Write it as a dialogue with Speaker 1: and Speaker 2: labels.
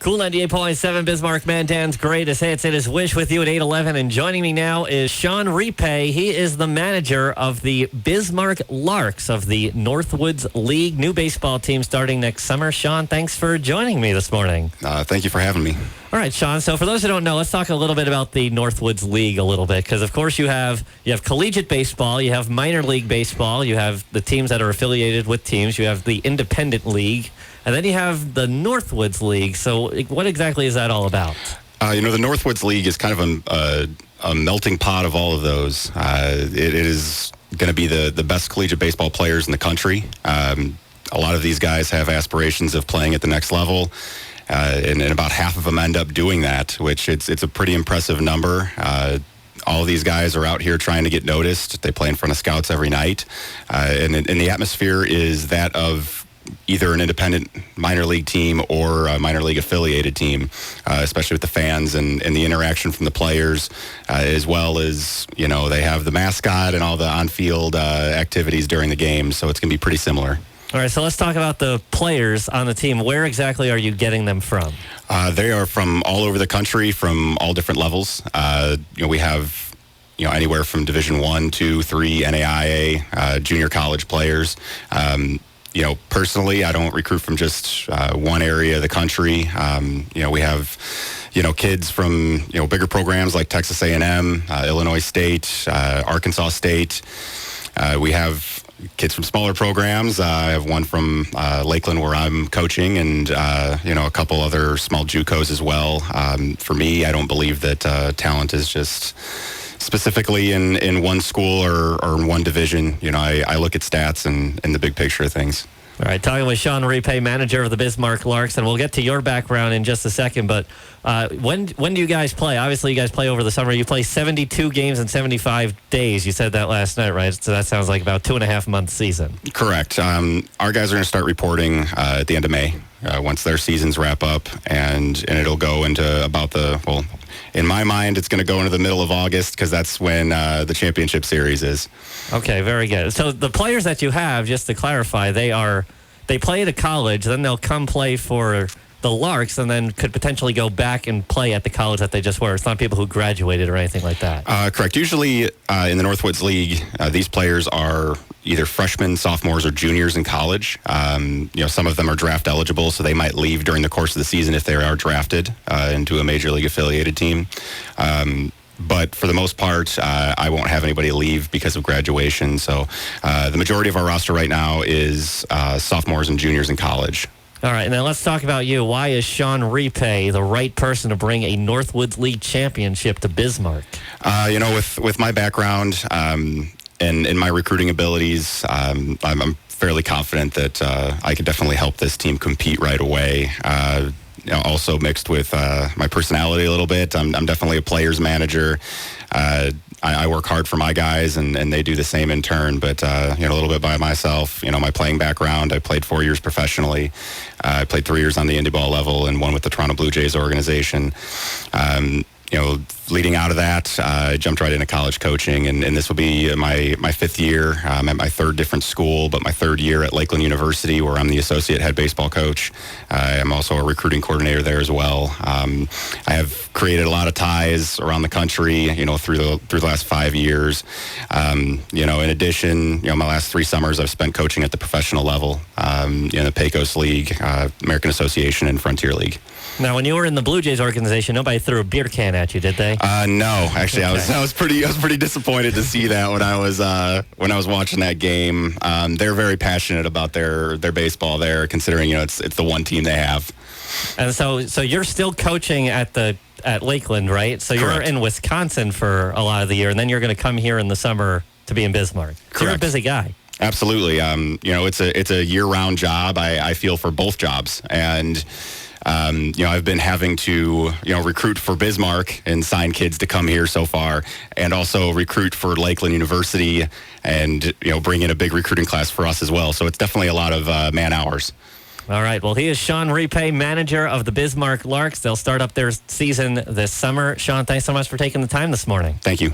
Speaker 1: Cool 98.7 Bismarck Mandan's greatest hits. It is Wish with you at 8:11. And joining me now is Sean Repay. He is the manager of the Bismarck Larks of the Northwoods League. New baseball team starting next summer. Sean, thanks for joining me this morning.
Speaker 2: Thank you for having me.
Speaker 1: All right, Sean. So for those who don't know, let's talk a little bit about the Northwoods League a little bit. Because, of course, you have collegiate baseball. You have minor league baseball. You have the teams that are affiliated with teams. You have the independent league. And then you have the Northwoods League. So what exactly is that all about?
Speaker 2: The Northwoods League is kind of a melting pot of all of those. It is going to be the best collegiate baseball players in the country. A lot of these guys have aspirations of playing at the next level, and about half of them end up doing that, which it's a pretty impressive number. All of these guys are out here trying to get noticed. They play in front of scouts every night, and the atmosphere is that of either an independent minor league team or a minor league affiliated team, especially with the fans and the interaction from the players, as well as, they have the mascot and all the on-field activities during the game. So it's going to be pretty similar.
Speaker 1: All right, so let's talk about the players on the team. Where exactly are you getting them from?
Speaker 2: They are from all over the country, from all different levels. We have anywhere from Division 1, 2, 3, NAIA, junior college players. Personally, I don't recruit from just one area of the country. We have, kids from, bigger programs like Texas A&M, Illinois State, Arkansas State. We have kids from smaller programs. I have one from Lakeland where I'm coaching, and, a couple other small JUCOs as well. For me, I don't believe that talent is just specifically in one school or in one division. I look at stats and the big picture of things.
Speaker 1: All right, talking with Sean Repay, manager of the Bismarck Larks, and we'll get to your background in just a second, but when do you guys play? Obviously, you guys play over the summer. You play 72 games in 75 days. You said that last night, right? So that sounds like about 2.5-month season.
Speaker 2: Correct. Our guys are going to start reporting at the end of May, once their seasons wrap up, and it'll go into about in my mind, it's going to go into the middle of August because that's when the championship series is.
Speaker 1: Okay, very good. So the players that you have, just to clarify, they play at a college, then they'll come play for the Larks, and then could potentially go back and play at the college that they just were. It's not people who graduated or anything like that.
Speaker 2: Correct. Usually in the Northwoods League, these players are either freshmen, sophomores, or juniors in college. Some of them are draft eligible, so they might leave during the course of the season if they are drafted into a major league affiliated team. But for the most part, I won't have anybody leave because of graduation. So the majority of our roster right now is sophomores and juniors in college.
Speaker 1: All right, now let's talk about you. Why is Sean Repay the right person to bring a Northwoods League championship to Bismarck?
Speaker 2: With my background and my recruiting abilities, I'm fairly confident that I could definitely help this team compete right away. Also mixed with my personality a little bit. I'm definitely a player's manager. I work hard for my guys, and they do the same in turn. But a little bit by myself. My playing background. I played 4 years professionally. I played 3 years on the indie ball level, and one with the Toronto Blue Jays organization. Leading out of that, I jumped right into college coaching, and this will be my 5th year. I'm at my 3rd different school, but my 3rd year at Lakeland University, where I'm the associate head baseball coach. I'm also a recruiting coordinator there as well. I have created a lot of ties around the country, through the last 5 years. In addition, my last 3 summers I've spent coaching at the professional level in the Pecos League, American Association, and Frontier League.
Speaker 1: Now, when you were in the Blue Jays organization, nobody threw a beer can at you, did they?
Speaker 2: No, actually,
Speaker 1: Okay.
Speaker 2: I was pretty disappointed to see that when I was watching that game. They're very passionate about their baseball there, considering it's the one team they have.
Speaker 1: And so you're still coaching at Lakeland, right? So you're
Speaker 2: Correct.
Speaker 1: in Wisconsin for a lot of the year, and then you're going to come here in the summer to be in Bismarck. So you're a busy guy.
Speaker 2: Absolutely. It's a year-round job. I feel for both jobs, and I've been having to, recruit for Bismarck and sign kids to come here so far, and also recruit for Lakeland University and, bring in a big recruiting class for us as well. So it's definitely a lot of man hours.
Speaker 1: All right. Well, he is Sean Repay, manager of the Bismarck Larks. They'll start up their season this summer. Sean, thanks so much for taking the time this morning.
Speaker 2: Thank you.